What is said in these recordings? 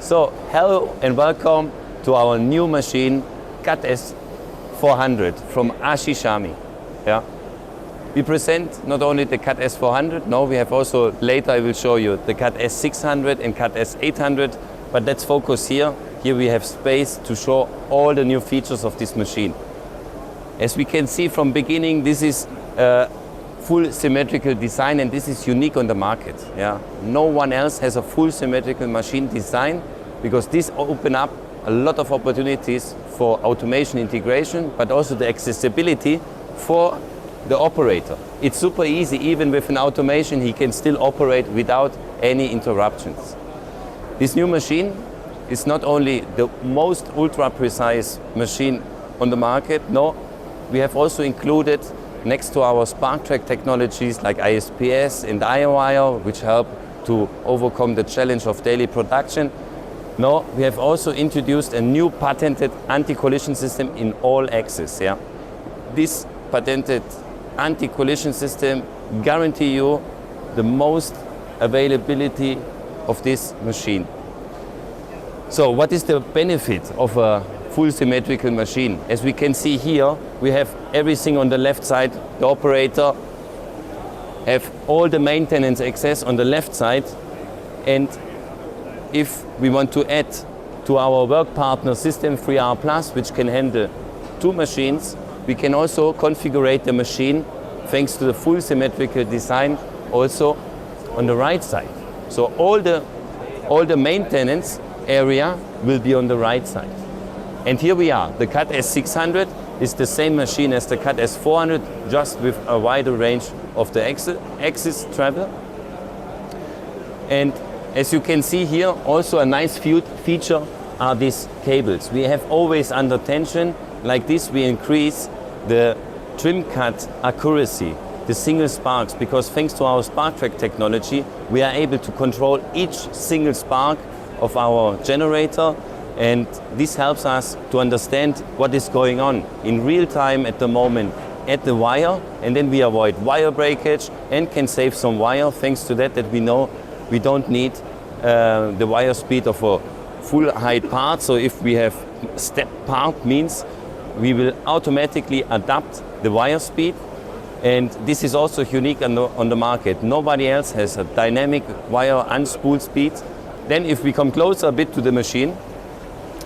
So, hello and welcome to our new machine, AGIE 400 from AGIE CHARMILLES. Yeah. We present not only the AGIE 400, no, we have also, later I will show you the AGIE 600 and AGIE 800, but let's focus here. Here we have space to show all the new features of this machine. As we can see from beginning, this is a full symmetrical design, and this is unique on the market. Yeah. No one else has a full symmetrical machine design, because this opens up a lot of opportunities for automation integration, but also the accessibility for the operator. It's super easy, even with an automation, he can still operate without any interruptions. This new machine is not only the most ultra precise machine on the market, no, we have also included next to our SparkTrack technologies like ISPS and IOIO, which help to overcome the challenge of daily production. No, we have also introduced a new patented anti-collision system in all axes. Yeah. This patented anti-collision system guarantees you the most availability of this machine. So what is the benefit of a full symmetrical machine? As we can see here, we have everything on the left side. The operator have all the maintenance access on the left side, and if we want to add to our work partner system 3R Plus, which can handle 2 machines, we can also configure the machine thanks to the full symmetrical design also on the right side. So all the maintenance area will be on the right side. And here we are. The AGIE 600 is the same machine as the AGIE 400, just with a wider range of the axis travel. And as you can see here, also a nice feature are these cables. We have always under tension. Like this, we increase the trim cut accuracy, the single sparks, because thanks to our SparkTrack technology, we are able to control each single spark of our generator, and this helps us to understand what is going on in real time at the moment at the wire, and then we avoid wire breakage and can save some wire thanks to that we know we don't need the wire speed of a full height part. So if we have step part, means we will automatically adapt the wire speed, and this is also unique on the market. Nobody else has a dynamic wire unspool speed. Then if we come closer a bit to the machine,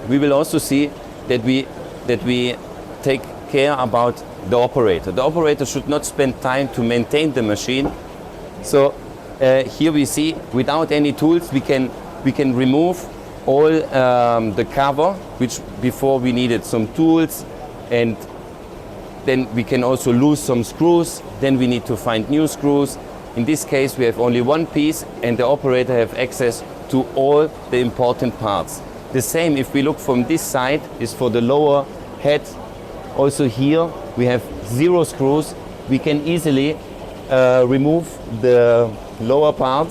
we will also see that we take care about the operator. The operator should not spend time to maintain the machine. So here we see, without any tools, we can remove all the cover, which before we needed some tools, and then we can also lose some screws. Then we need to find new screws. In this case, we have only one piece, and the operator have access to all the important parts. The same, if we look from this side, is for the lower head. Also here, we have 0 screws. We can easily remove the lower part,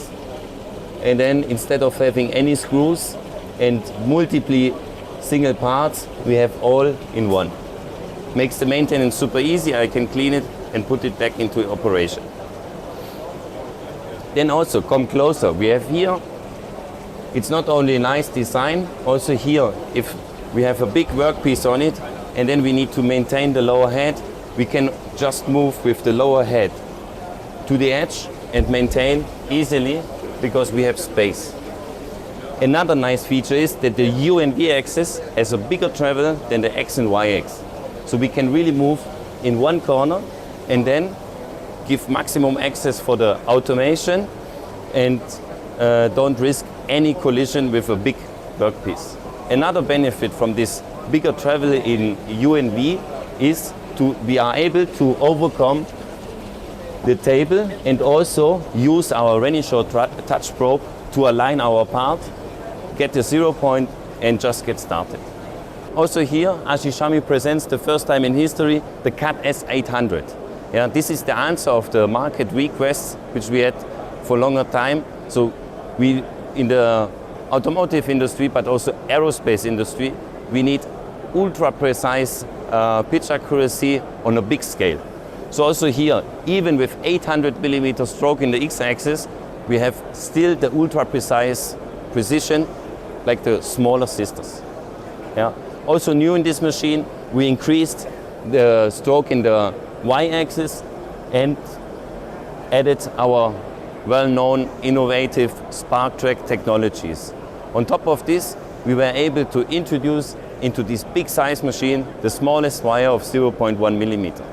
and then instead of having any screws and multiple single parts, we have all in one. Makes the maintenance super easy. I can clean it and put it back into operation. Then also come closer. We have here, it's not only a nice design, also here, if we have a big workpiece on it and then we need to maintain the lower head, we can just move with the lower head to the edge and maintain easily because we have space. Another nice feature is that the U and V axis has a bigger travel than the X and Y axis. So we can really move in one corner and then give maximum access for the automation and don't risk any collision with a big workpiece. Another benefit from this bigger travel in U and V is we are able to overcome the table and also use our Renishaw touch probe to align our part, get the 0 point and just get started. Also here, AGIE CHARMILLES presents the first time in history the AGIE 800. Yeah, this is the answer of the market requests which we had for longer time. So we, in the automotive industry, but also aerospace industry, we need ultra precise pitch accuracy on a big scale. So also here, even with 800 millimeter stroke in the x-axis, we have still the ultra precise precision like the smaller sisters. Yeah. Also new in this machine, we increased the stroke in the y-axis and added our well-known innovative spark track technologies. On top of this, we were able to introduce into this big size machine the smallest wire of 0.1 millimeter.